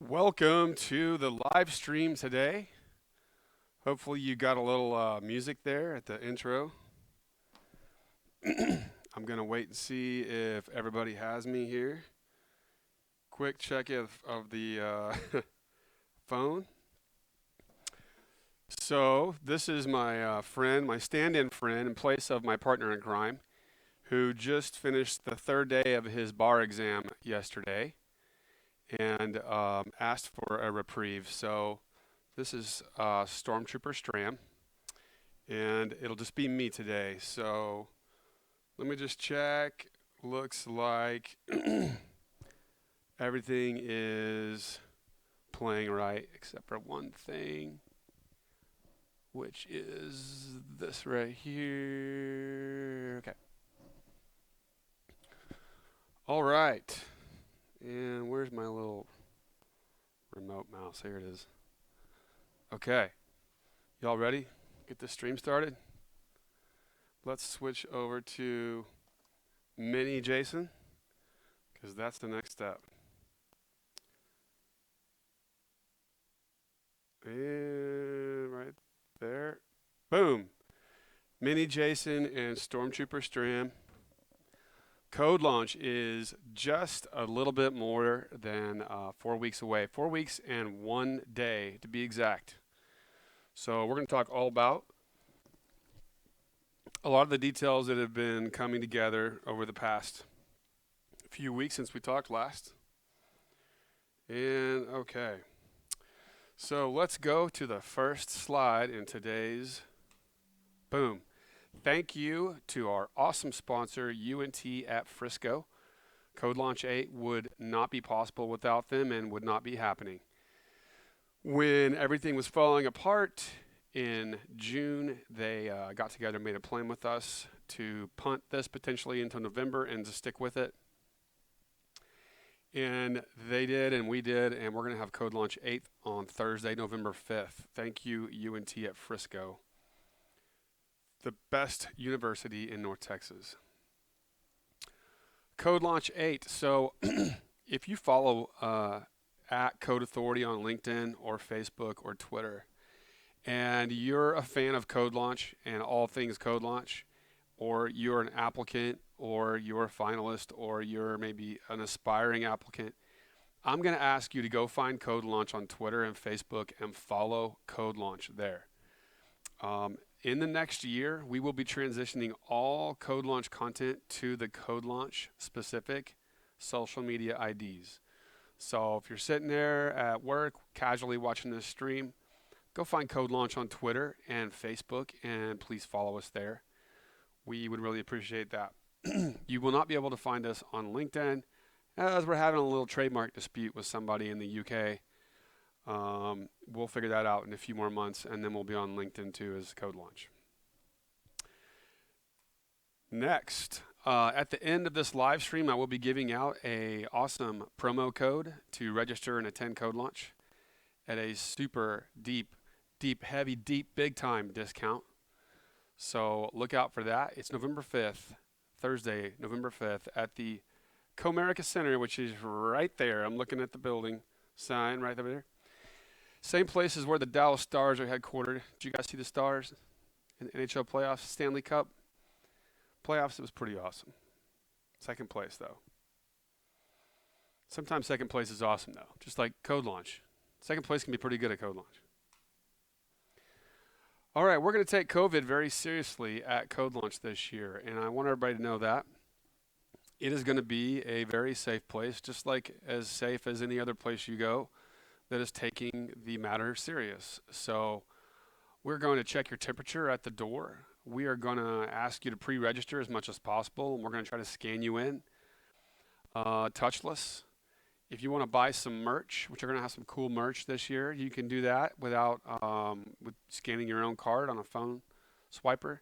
Welcome to the live stream today. Hopefully you got a little music there at the intro. I'm going to wait and see if everybody has me here. Quick check of the phone. So this is my friend, my stand-in friend in place of my partner in crime, who just finished the third day of his bar exam yesterday and asked for a reprieve. So this is Stormtrooper Stram, and it'll just be me today. So let me just check. Looks like everything is playing right except for one thing, which is this right here. Okay. All right. And where's my little remote mouse? Here it is. Okay. Y'all ready? Get this stream started? Let's switch over to Mini Jason, because that's the next step. And right there. Boom. Mini Jason and Stormtrooper Stram. CodeLaunch is just a little bit more than 4 weeks away. 4 weeks and 1 day to be exact. So we're going to talk all about a lot of the details that have been coming together over the past few weeks since we talked last. And okay. So let's go to the first slide in today's boom. Thank you to our awesome sponsor, UNT at Frisco. CodeLaunch 8 would not be possible without them and would not be happening. When everything was falling apart in June, they got together and made a plan with us to punt this potentially into November and to stick with it. And they did, and we did, and we're going to have CodeLaunch 8 on Thursday, November 5th. Thank you, UNT at Frisco, the best university in North Texas. CodeLaunch 8. So if you follow at Code Authority on LinkedIn or Facebook or Twitter, and you're a fan of CodeLaunch and all things CodeLaunch, or you're an applicant, or you're a finalist, or you're maybe an aspiring applicant, I'm going to ask you to go find CodeLaunch on Twitter and Facebook and follow CodeLaunch there. In the next year, we will be transitioning all CodeLaunch content to the CodeLaunch specific social media IDs. So if you're sitting there at work, casually watching this stream, go find CodeLaunch on Twitter and Facebook, and please follow us there. We would really appreciate that. You will not be able to find us on LinkedIn, as we're having a little trademark dispute with somebody in the UK. We'll figure that out in a few more months, and then we'll be on LinkedIn too as CodeLaunch. Next, at the end of this live stream, I will be giving out a awesome promo code to register and attend CodeLaunch at a super deep, big time discount. So look out for that. It's November 5th, Thursday, November 5th at the Comerica Center, which is right there. I'm looking at the building sign right over there. Same place as where the Dallas Stars are headquartered. Did you guys see the Stars in the NHL playoffs, Stanley Cup playoffs? It was pretty awesome. Second place, though. Sometimes second place is awesome, though, just like CodeLaunch. Second place can be pretty good at CodeLaunch. All right, we're going to take COVID very seriously at CodeLaunch this year, and I want everybody to know that. It is going to be a very safe place, just like as safe as any other place you go that is taking the matter serious. So we're going to check your temperature at the door. We are going to ask you to pre-register as much as possible, and we're going to try to scan you in, touchless. If you want to buy some merch, which are going to have some cool merch this year, you can do that without with scanning your own card on a phone swiper.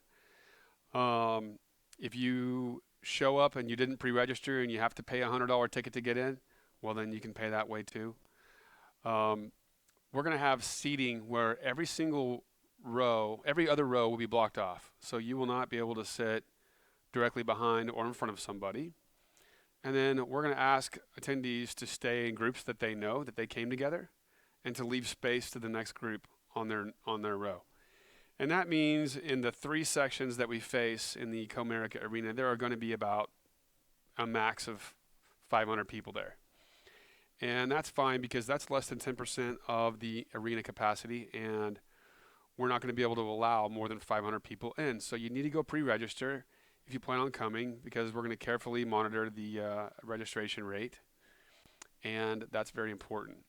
If you show up and you didn't pre-register and you have to pay a $100 ticket to get in, well, then you can pay that way too. We're going to have seating where every single row, every other row will be blocked off. So you will not be able to sit directly behind or in front of somebody. And then we're going to ask attendees to stay in groups that they know, that they came together, and to leave space to the next group on their row. And that means in the 3 sections that we face in the Comerica Arena, there are going to be about a max of 500 people there. And that's fine because that's less than 10% of the arena capacity, and we're not going to be able to allow more than 500 people in. So you need to go pre-register if you plan on coming, because we're going to carefully monitor the registration rate, and that's very important.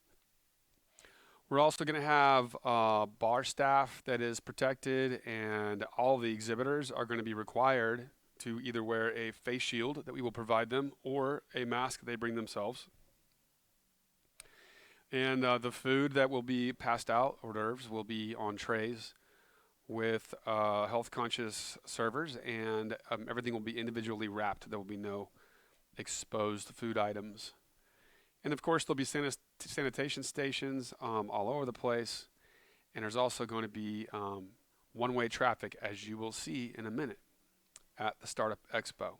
We're also going to have bar staff that is protected, and all the exhibitors are going to be required to either wear a face shield that we will provide them or a mask they bring themselves. And the food that will be passed out, hors d'oeuvres, will be on trays with health-conscious servers, and everything will be individually wrapped. There will be no exposed food items. And of course, there'll be sanitation stations all over the place, and there's also going to be one-way traffic, as you will see in a minute at the Startup Expo.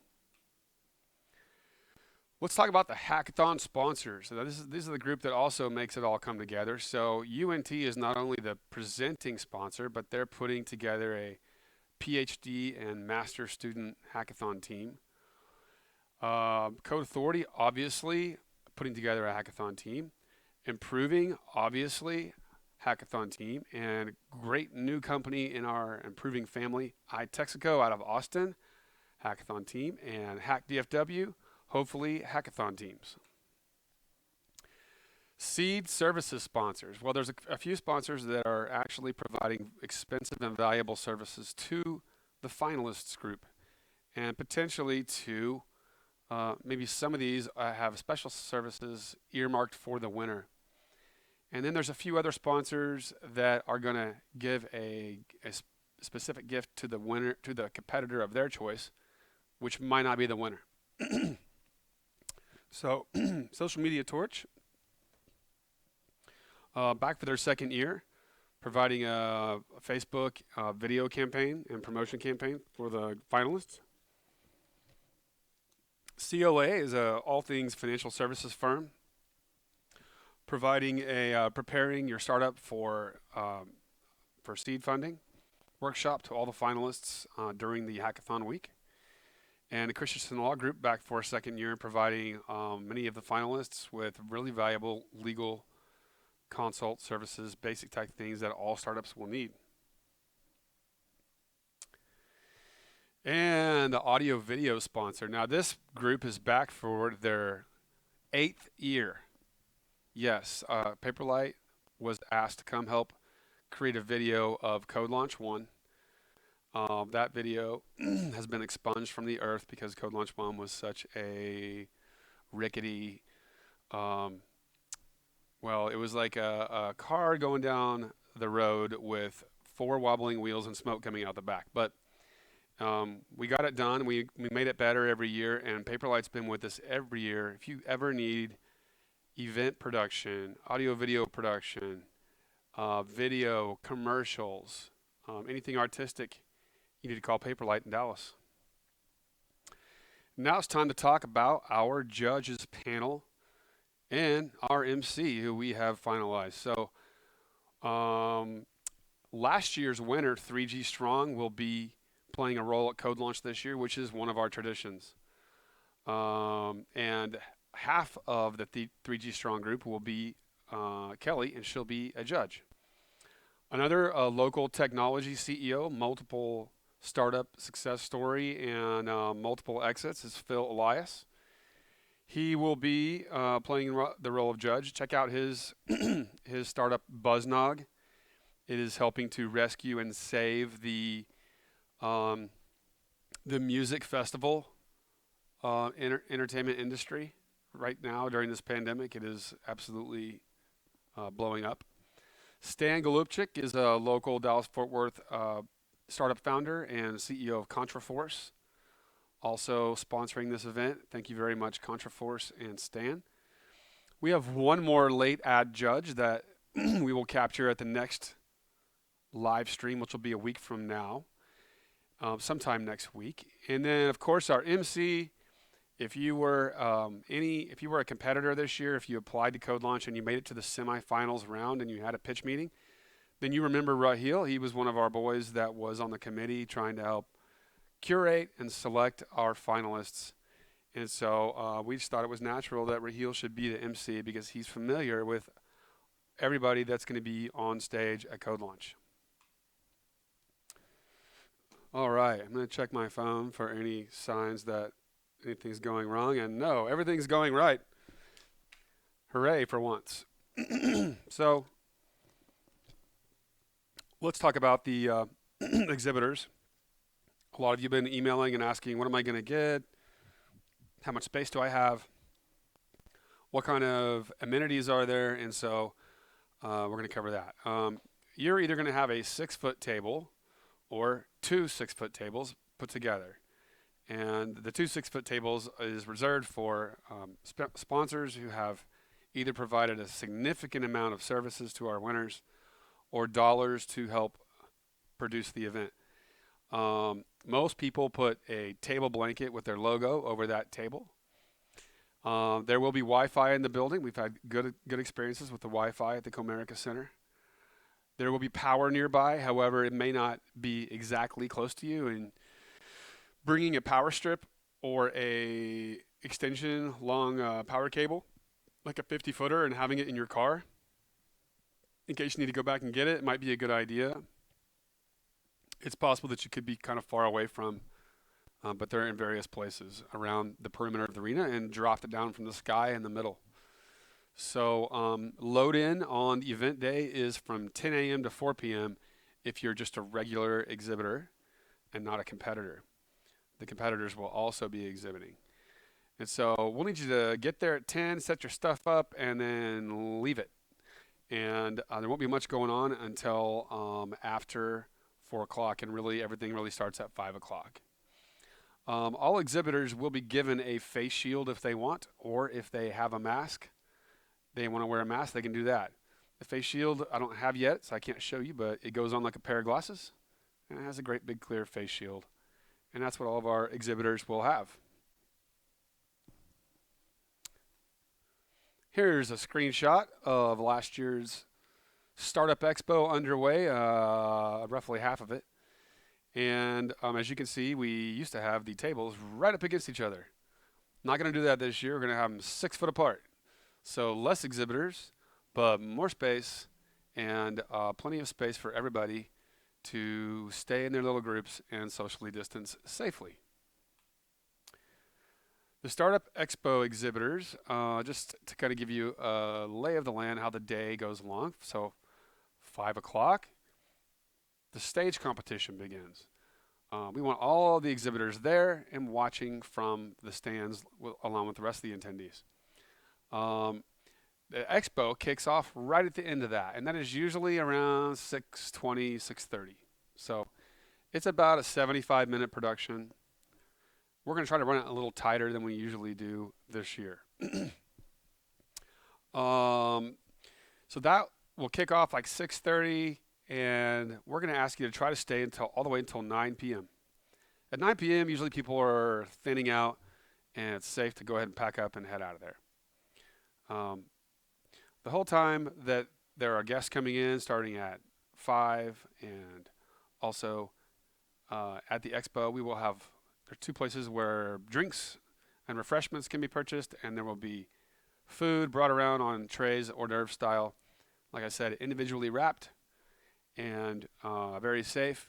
Let's talk about the hackathon sponsors. So this is the group that also makes it all come together. So UNT is not only the presenting sponsor, but they're putting together a PhD and master student hackathon team. Code Authority, obviously, putting together a hackathon team. Improving, obviously, hackathon team. And great new company in our improving family, iTexico out of Austin, hackathon team. And Hack DFW, hopefully hackathon teams. Seed services sponsors. Well, there's a few sponsors that are actually providing expensive and valuable services to the finalists group, and potentially to maybe some of these have special services earmarked for the winner. And then there's a few other sponsors that are going to give a specific gift to the winner, to the competitor of their choice, which might not be the winner. So, Social Media Torch, back for their second year, providing a Facebook video campaign and promotion campaign for the finalists. COA is a all things financial services firm, providing preparing your startup for seed funding workshop to all the finalists during the hackathon week. And the Christensen Law Group, back for a second year, providing many of the finalists with really valuable legal consult services, basic type things that all startups will need. And the audio video sponsor. Now this group is back for their 8th year. Yes, Paperlight was asked to come help create a video of CodeLaunch 1. That video has been expunged from the earth because CodeLaunch 1 was such a rickety, well, it was like a car going down the road with 4 wobbling wheels and smoke coming out the back. But we got it done. We made it better every year, and Paperlight's been with us every year. If you ever need event production, audio video production, video, commercials, anything artistic, you need to call Paperlight in Dallas. Now it's time to talk about our judges panel and our MC, who we have finalized. So last year's winner, 3G Strong, will be playing a role at CodeLaunch this year, which is one of our traditions. And half of the 3G Strong group will be Kelly, and she'll be a judge. Another local technology CEO, multiple startup success story, and multiple exits is Phil Elias. He will be playing the role of judge. Check out his his startup Buzznog. It is helping to rescue and save the music festival entertainment industry right now during this pandemic. It is absolutely blowing up. Stan Golubchik is a local Dallas-Fort Worth startup founder and CEO of ContraForce, also sponsoring this event. Thank you very much, ContraForce and Stan. We have one more late ad judge that we will capture at the next live stream, which will be a week from now, sometime next week. And then, of course, our MC. If you were a competitor this year, if you applied to CodeLaunch and you made it to the semifinals round and you had a pitch meeting, then you remember Raheel. He was one of our boys that was on the committee trying to help curate and select our finalists. And so we just thought it was natural that Raheel should be the MC because he's familiar with everybody that's going to be on stage at CodeLaunch. All right, I'm going to check my phone for any signs that anything's going wrong, and no, everything's going right. Hooray for once. So let's talk about the exhibitors. A lot of you have been emailing and asking, what am I going to get? How much space do I have? What kind of amenities are there? And so we're going to cover that. You're either going to have a 6-foot table or 2 6-foot tables put together. And the 2 6-foot tables is reserved for sponsors who have either provided a significant amount of services to our winners or dollars to help produce the event. Most people put a table blanket with their logo over that table. There will be Wi-Fi in the building. We've had good experiences with the Wi-Fi at the Comerica Center. There will be power nearby. However, it may not be exactly close to you, and bringing a power strip or a extension long power cable, like a 50-footer, and having it in your car in case you need to go back and get it might be a good idea. It's possible that you could be kind of far away from, but they're in various places around the perimeter of the arena and dropped it down from the sky in the middle. So load in on the event day is from 10 a.m. to 4 p.m. if you're just a regular exhibitor and not a competitor. The competitors will also be exhibiting. And so we'll need you to get there at 10, set your stuff up, and then leave it. And there won't be much going on until after 4 o'clock, and really everything really starts at 5 o'clock. All exhibitors will be given a face shield if they want, or if they have a mask, they want to wear a mask, they can do that. The face shield I don't have yet, so I can't show you, but it goes on like a pair of glasses, and it has a great big clear face shield. And that's what all of our exhibitors will have. Here's a screenshot of last year's Startup Expo underway, roughly half of it. And as you can see, we used to have the tables right up against each other. Not going to do that this year. We're going to have them 6 foot apart. So less exhibitors, but more space, and plenty of space for everybody to stay in their little groups and socially distance safely. The Startup Expo exhibitors, just to kind of give you a lay of the land, how the day goes along. So 5 o'clock, the stage competition begins. We want all the exhibitors there and watching from the stands along with the rest of the attendees. The Expo kicks off right at the end of that, and that is usually around 6:20, 6:30. So it's about a 75-minute production. We're going to try to run it a little tighter than we usually do this year. So that will kick off like 6:30, and we're going to ask you to try to stay all the way until 9 p.m. At 9 p.m., usually people are thinning out, and it's safe to go ahead and pack up and head out of there. The whole time that there are guests coming in, starting at 5, and also at the Expo, we will have, there are 2 places where drinks and refreshments can be purchased, and there will be Food brought around on trays, hors d'oeuvre style. Like I said, individually wrapped and very safe.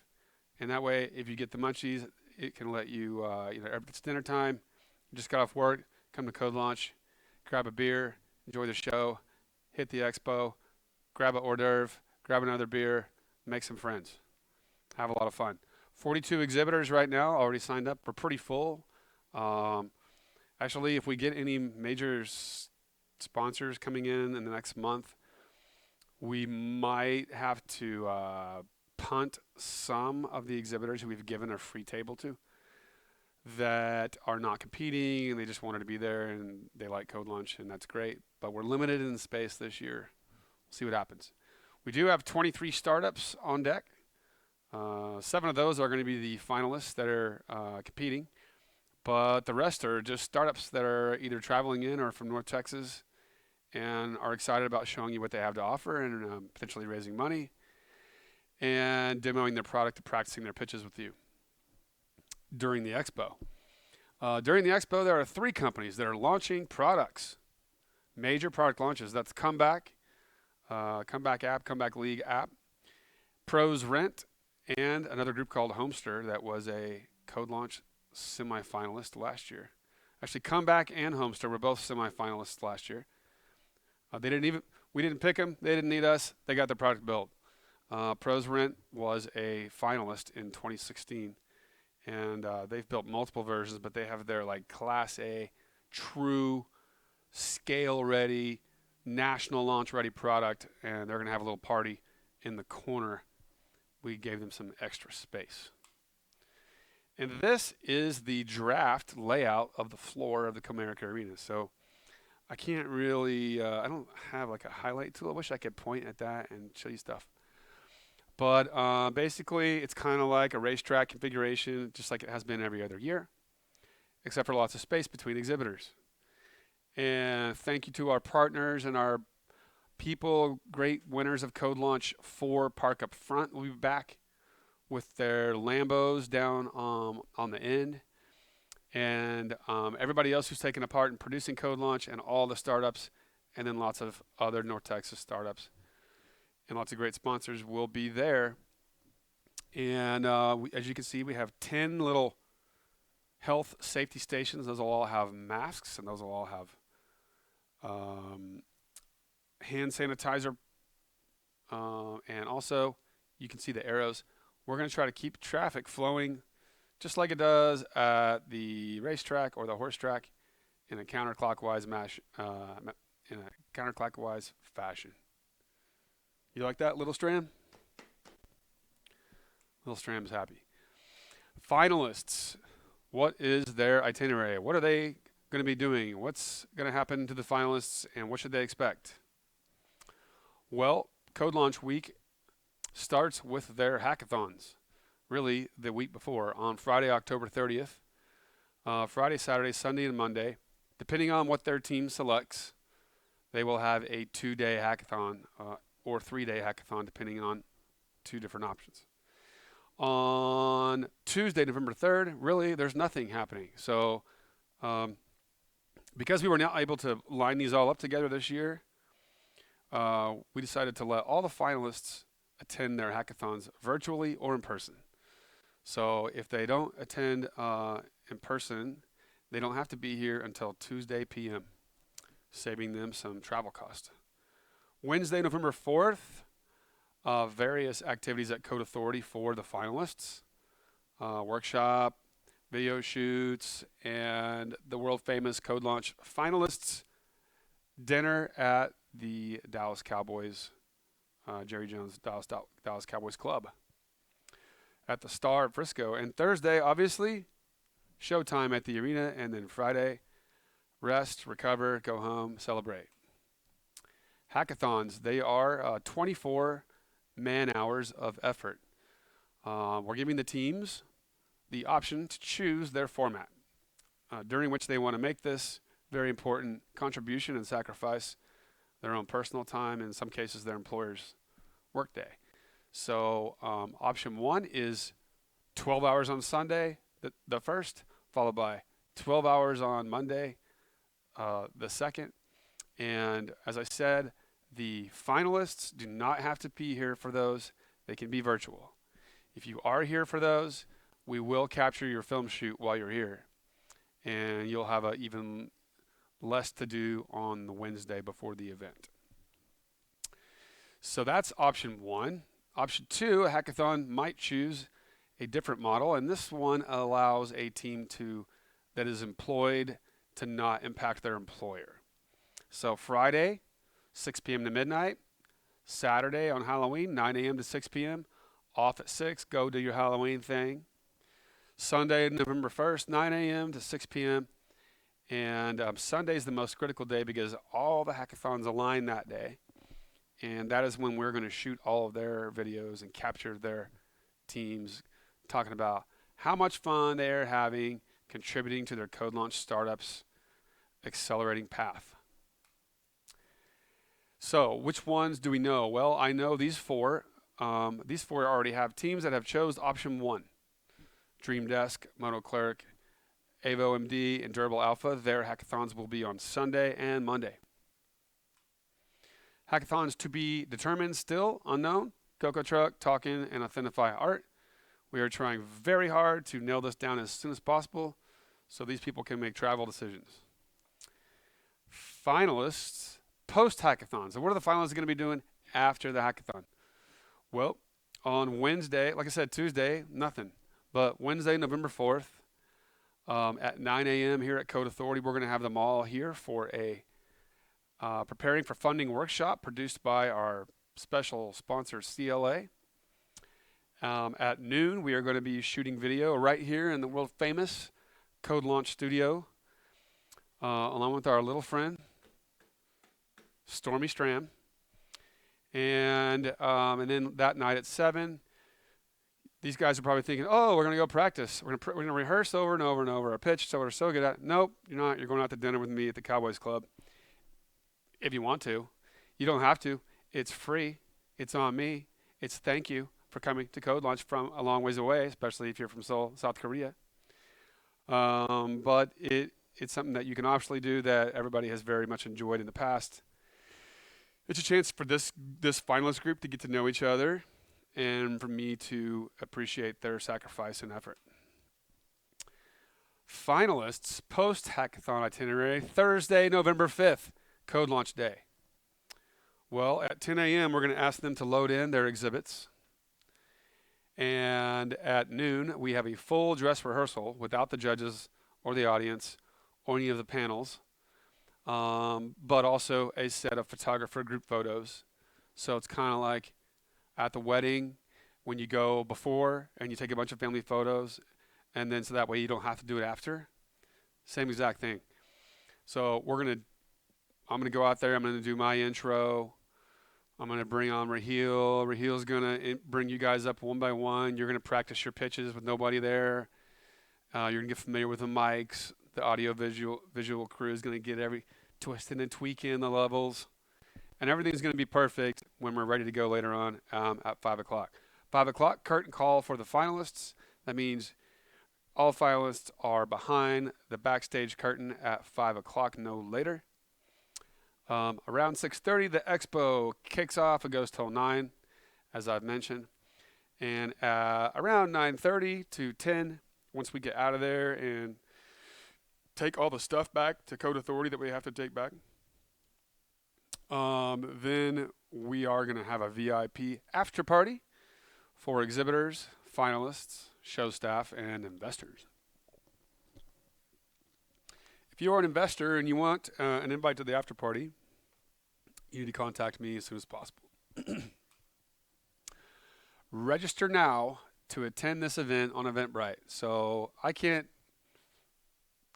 And that way, if you get the munchies, it can let you, if it's dinner time, you just got off work, come to CodeLaunch, grab a beer, enjoy the show, hit the expo, grab an hors d'oeuvre, grab another beer, make some friends. Have a lot of fun. 42 exhibitors right now already signed up. We're pretty full. Actually, if we get any major sponsors coming in the next month, we might have to punt some of the exhibitors who we've given a free table to that are not competing and they just wanted to be there and they like CodeLaunch, and that's great. But we're limited in space this year. We'll see what happens. We do have 23 startups on deck. 7 of those are going to be the finalists that are competing, but the rest are just startups that are either traveling in or from North Texas and are excited about showing you what they have to offer and potentially raising money and demoing their product and practicing their pitches with you during the expo. During the expo, there are 3 companies that are launching products, major product launches. That's Comeback app, Comeback League app, Pros Rent, and another group called Homester that was a CodeLaunch semifinalist last year. Actually, Comeback and Homester were both semifinalists last year. We didn't pick them. They didn't need us. They got the product built. Pros Rent was a finalist in 2016, and they've built multiple versions, but they have their like Class A, true, scale-ready, national launch-ready product, and they're going to have a little party in the corner. We gave them some extra space. And this is the draft layout of the floor of the Comerica Arena. So I can't really, I don't have like a highlight tool. I wish I could point at that and show you stuff. But basically, it's kind of like a racetrack configuration, just like it has been every other year, except for lots of space between exhibitors. And thank you to our partners and our people, great winners of CodeLaunch 4 Park Up Front. We'll be back with their Lambos down on the end. And everybody else who's taken a part in producing CodeLaunch and all the startups, and then lots of other North Texas startups. And lots of great sponsors will be there. And as you can see, we have 10 little health safety stations. Those will all have masks, and those will all have hand sanitizer. And also, you can see the arrows. We're going to try to keep traffic flowing just like it does at the racetrack or the horse track in a counterclockwise fashion. You like that, Little Stram? Little Stram's happy. Finalists. What is their itinerary? What are they going to be doing? What's going to happen to the finalists, and what should they expect? Well, CodeLaunch Week starts with their hackathons, really the week before, on Friday, October 30th. Friday, Saturday, Sunday, and Monday. Depending on what their team selects, they will have a 2-day hackathon or 3-day hackathon, depending on 2 different options. On Tuesday, November 3rd, really, there's nothing happening. So because we were now able to line these all up together this year, we decided to let all the finalists attend their hackathons virtually or in person. So if they don't attend in person, they don't have to be here until Tuesday p.m., saving them some travel cost. Wednesday, November 4th, various activities at Code Authority for the finalists, workshop, video shoots, and the world-famous CodeLaunch finalists dinner at the Dallas Cowboys, Jerry Jones Dallas Cowboys Club at the Star at Frisco. And Thursday, obviously, showtime at the arena, and then Friday, rest, recover, go home, celebrate. Hackathons, they are 24 man-hours of effort. We're giving the teams the option to choose their format, during which they want to make this very important contribution and sacrifice their own personal time, and in some cases their employer's workday. So option 1 is 12 hours on Sunday, the first, followed by 12 hours on Monday, the second, And as I said, the finalists do not have to be here for those. They can be virtual. If you are here for those, we will capture your film shoot while you're here. And you'll have even less to do on the Wednesday before the event. So that's option one. Option two, a hackathon might choose a different model, and this one allows a team that is employed to not impact their employer. So Friday, 6 p.m. to midnight. Saturday on Halloween, 9 a.m. to 6 p.m. Off at 6, go do your Halloween thing. Sunday, November 1st, 9 a.m. to 6 p.m. And Sunday is the most critical day because all the hackathons align that day. And that is when we're going to shoot all of their videos and capture their teams talking about how much fun they're having contributing to their CodeLaunch startups accelerating path. So which ones do we know? Well, I know these four. These four already have teams that have chose option one. Dream Desk, MonoCleric, AvoMD, and Durable Alpha. Their hackathons will be on Sunday and Monday. Hackathons to be determined, still unknown. Cocoa Truck, Talkin', and Authentify Art. We are trying very hard to nail this down as soon as possible so these people can make travel decisions. Finalists, post-hackathon. So what are the finalists going to be doing after the hackathon? Well, on Wednesday, like I said, Tuesday, nothing. But Wednesday, November 4th, at 9 a.m. here at Code Authority, we're going to have them all here for a Preparing for Funding workshop produced by our special sponsor, CLA. At noon, we are going to be shooting video right here in the world-famous CodeLaunch studio, along with our little friend, Stormy Stram. And then that night at 7, these guys are probably thinking, oh, we're going to go practice. We're going to rehearse over and over and over our pitch, so we're so good at it. Nope, you're not. You're going out to dinner with me at the Cowboys Club. If you want to. You don't have to. It's free. It's on me. It's thank you for coming to CodeLaunch from a long ways away, especially if you're from Seoul, South Korea. But it's something that you can optionally do that everybody has very much enjoyed in the past. It's a chance for this finalist group to get to know each other and for me to appreciate their sacrifice and effort. Finalists, post-hackathon itinerary, Thursday, November 5th, CodeLaunch Day. Well, at 10 a.m., we're going to ask them to load in their exhibits. And at noon, we have a full dress rehearsal without the judges or the audience or any of the panels, but also a set of photographer group photos. So it's kind of like at the wedding when you go before and you take a bunch of family photos, and then so that way you don't have to do it after. Same exact thing. So I'm going to go out there. I'm going to do my intro. I'm going to bring on Raheel. Raheel's going to bring you guys up one by one. You're going to practice your pitches with nobody there. You're going to get familiar with the mics. The audio visual crew is going to get every twisting and tweaking the levels. And everything's going to be perfect when we're ready to go later on at 5 o'clock. 5 o'clock, curtain call for the finalists. That means all finalists are behind the backstage curtain at 5 o'clock, no later. Around 6:30, the Expo kicks off. It goes till 9, as I've mentioned. And around 9:30 to 10, once we get out of there and take all the stuff back to Code Authority that we have to take back, then we are going to have a VIP after party for exhibitors, finalists, show staff, and investors. If you are an investor and you want an invite to the after party, you need to contact me as soon as possible. Register now to attend this event on EventBrite. So I can't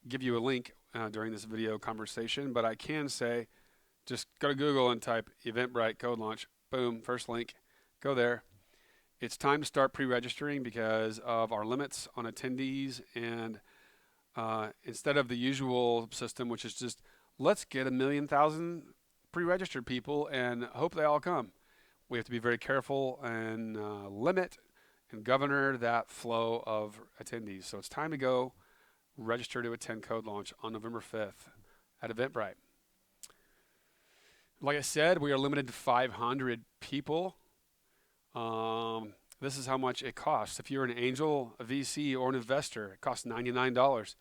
give you a link during this video conversation, but I can say just go to Google and type EventBrite CodeLaunch. Boom, first link. Go there. It's time to start pre-registering because of our limits on attendees, and instead of the usual system, which is just let's get 1,000,000 pre-registered people and hope they all come. We have to be very careful and limit and governor that flow of attendees. So it's time to go register to attend CodeLaunch on November 5th at EventBrite. Like I said, we are limited to 500 people. This is how much it costs. If you're an angel, a VC, or an investor, it costs $99.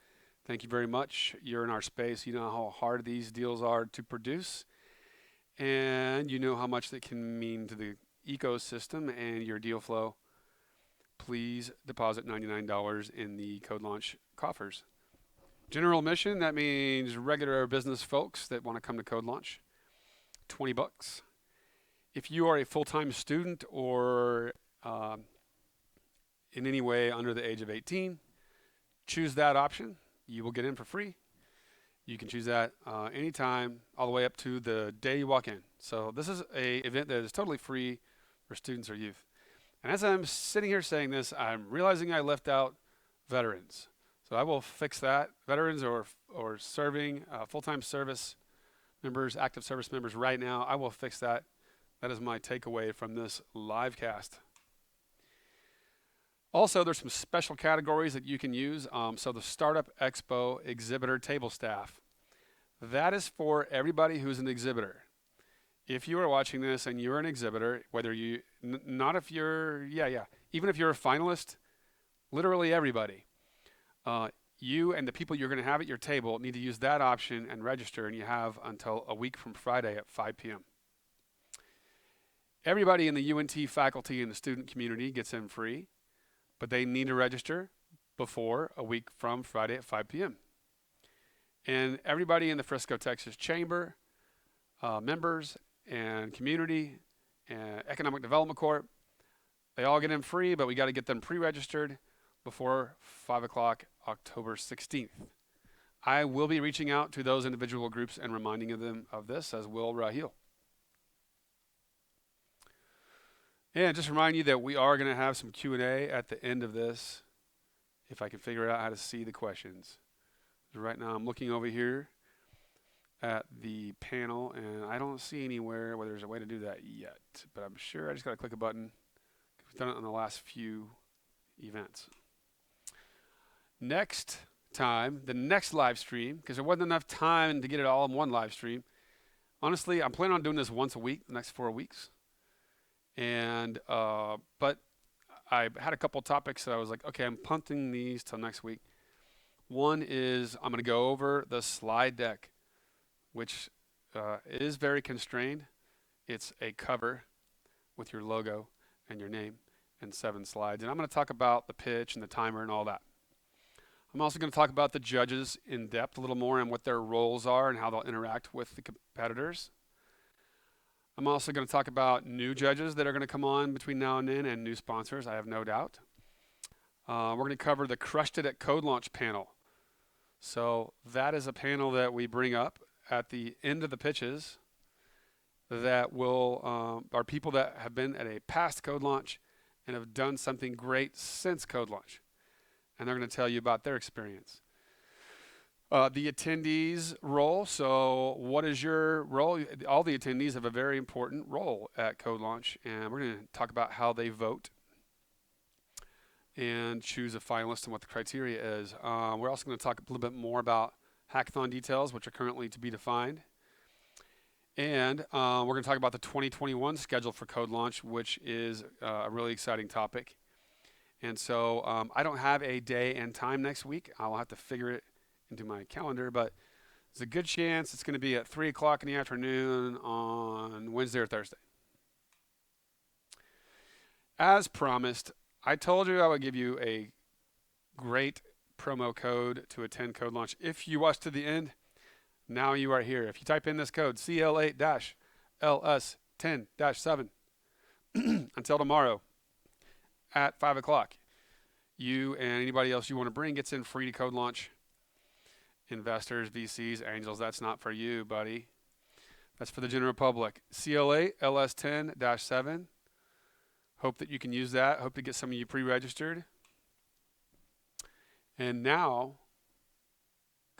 Thank you very much. You're in our space. You know how hard these deals are to produce, and you know how much they can mean to the ecosystem and your deal flow. Please deposit $99 in the CodeLaunch coffers. General admission, that means regular business folks that want to come to CodeLaunch, $20. If you are a full-time student or in any way under the age of 18, choose that option. You will get in for free. You can choose that anytime, all the way up to the day you walk in. So this is an event that is totally free for students or youth. And as I'm sitting here saying this, I'm realizing I left out veterans. So I will fix that. Veterans or serving full-time service members, active service members right now, I will fix that. That is my takeaway from this live cast. Also, there's some special categories that you can use. So the Startup Expo exhibitor table staff. That is for everybody who's an exhibitor. If you are watching this and you're an exhibitor, whether you, not if you're, even if you're a finalist, literally everybody, you and the people you're going to have at your table need to use that option and register, and you have until a week from Friday at 5 p.m. Everybody in the UNT faculty and the student community gets in free, but they need to register before a week from Friday at 5 p.m. And everybody in the Frisco, Texas Chamber, members and community and Economic Development Corp, they all get in free, but we got to get them pre-registered before 5 o'clock October 16th. I will be reaching out to those individual groups and reminding them of this, as will Raheel. And just remind you that we are going to have some Q&A at the end of this, if I can figure out how to see the questions. Right now I'm looking over here at the panel, and I don't see anywhere where there's a way to do that yet. But I'm sure I just got to click a button. We've done it on the last few events. Next time, the next live stream, because there wasn't enough time to get it all in one live stream. Honestly, I'm planning on doing this once a week, the next 4 weeks. And but I had a couple topics that I was like, okay, I'm punting these till next week. One is I'm going to go over the slide deck, which is very constrained. It's a cover with your logo and your name and 7 slides. And I'm going to talk about the pitch and the timer and all that. I'm also going to talk about the judges in depth a little more and what their roles are and how they'll interact with the competitors. I'm also going to talk about new judges that are going to come on between now and then, and new sponsors, I have no doubt. We're going to cover the Crushed It at CodeLaunch panel. So that is a panel that we bring up at the end of the pitches that will are people that have been at a past CodeLaunch and have done something great since CodeLaunch. And they're going to tell you about their experience. The attendees role. So what is your role? All the attendees have a very important role at CodeLaunch, and we're going to talk about how they vote and choose a finalist and what the criteria is. We're also going to talk a little bit more about hackathon details, which are currently to be defined. And we're going to talk about the 2021 schedule for CodeLaunch, which is a really exciting topic. And so I don't have a day and time next week. I'll have to figure it into my calendar, but there's a good chance it's going to be at 3 o'clock in the afternoon on Wednesday or Thursday. As promised, I told you I would give you a great promo code to attend CodeLaunch. If you watch to the end, now you are here. If you type in this code, CL8-LS10-7, until tomorrow at 5 o'clock, you and anybody else you want to bring gets in free to CodeLaunch. Investors, VCs, angels, that's not for you, buddy. That's for the general public. CL8-LS10-7. Hope that you can use that. Hope to get some of you pre-registered. And now,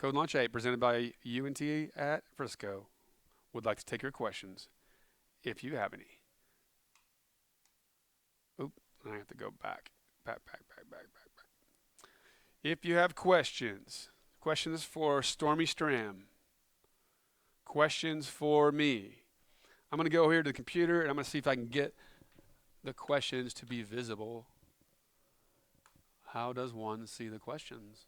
CodeLaunch 8, presented by UNT at Frisco, would like to take your questions, if you have any. Oop, I have to go back. Back. If you have questions for Stormy Stram, questions for me, I'm going to go here to the computer, and I'm going to see if I can get the questions to be visible. How does one see the questions?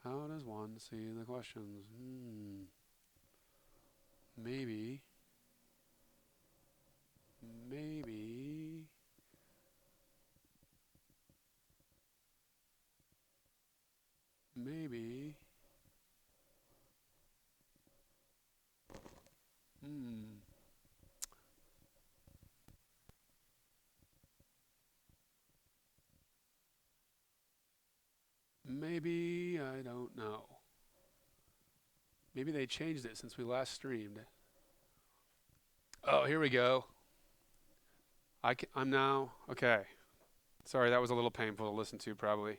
How does one see the questions? Maybe. Maybe. Maybe. Maybe, I don't know. Maybe they changed it since we last streamed. Oh, here we go. I'm now, okay. Sorry, that was a little painful to listen to probably.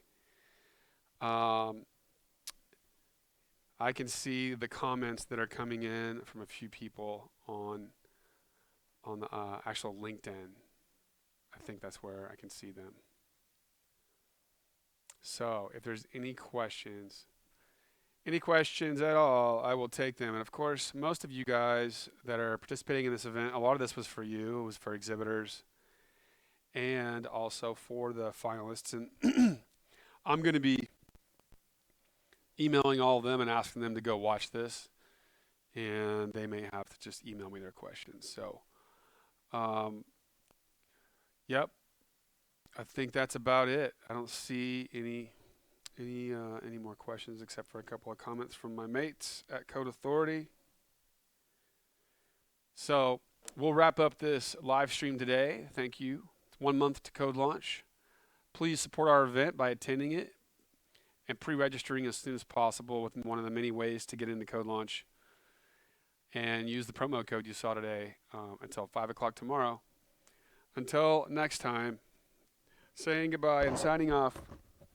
I can see the comments that are coming in from a few people on the actual LinkedIn. I think that's where I can see them. So if there's any questions at all, I will take them. And of course, most of you guys that are participating in this event, a lot of this was for you. It was for exhibitors and also for the finalists. And I'm going to be emailing all of them and asking them to go watch this. And they may have to just email me their questions. So, yep. I think that's about it. I don't see any more questions except for a couple of comments from my mates at Code Authority. So we'll wrap up this live stream today. Thank you. It's 1 month to CodeLaunch. Please support our event by attending it and pre-registering as soon as possible with one of the many ways to get into CodeLaunch. And use the promo code you saw today until 5 o'clock tomorrow. Until next time, saying goodbye and signing off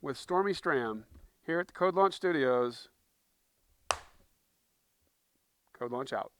with Stormy Stram here at the CodeLaunch Studios. CodeLaunch out.